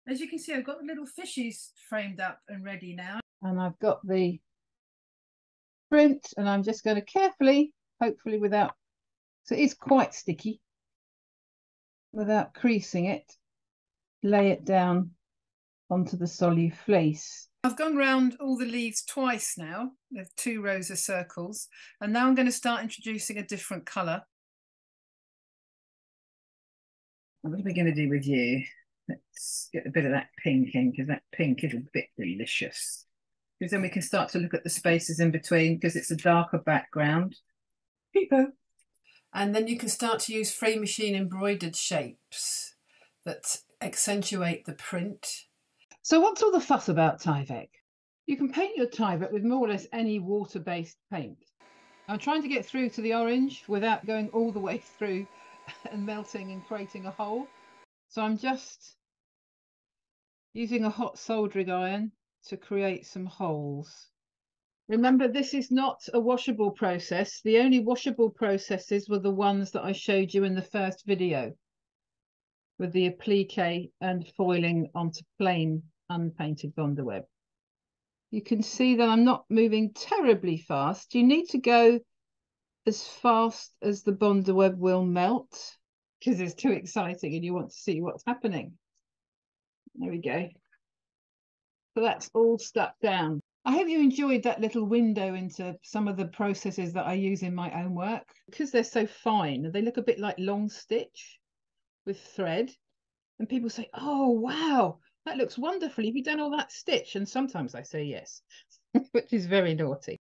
As you can see, I've got the little fishies framed up and ready now. And I've got the print, and I'm just going to carefully, hopefully without, so it is quite sticky, without creasing it, lay it down onto the solid fleece. I've gone round all the leaves twice now. There's 2 rows of circles, and now I'm going to start introducing a different colour. What are we going to do with you? Let's get a bit of that pink in, because that pink is a bit delicious. Because then we can start to look at the spaces in between, because it's a darker background. Peepo. And then you can start to use free machine embroidered shapes that accentuate the print. So what's all the fuss about Tyvek? You can paint your Tyvek with more or less any water-based paint. I'm trying to get through to the orange without going all the way through and melting and creating a hole. So I'm just using a hot soldering iron to create some holes. Remember, this is not a washable process. The only washable processes were the ones that I showed you in the first video, with the applique and foiling onto plain unpainted Bondaweb. You can see that I'm not moving terribly fast. You need to go as fast as the Bondaweb will melt, because it's too exciting and you want to see what's happening. There we go. So that's all stuck down. I hope you enjoyed that little window into some of the processes that I use in my own work. Because they're so fine, they look a bit like long stitch with thread. And people say, oh, wow, that looks wonderful. Have you done all that stitch? And sometimes I say yes, which is very naughty.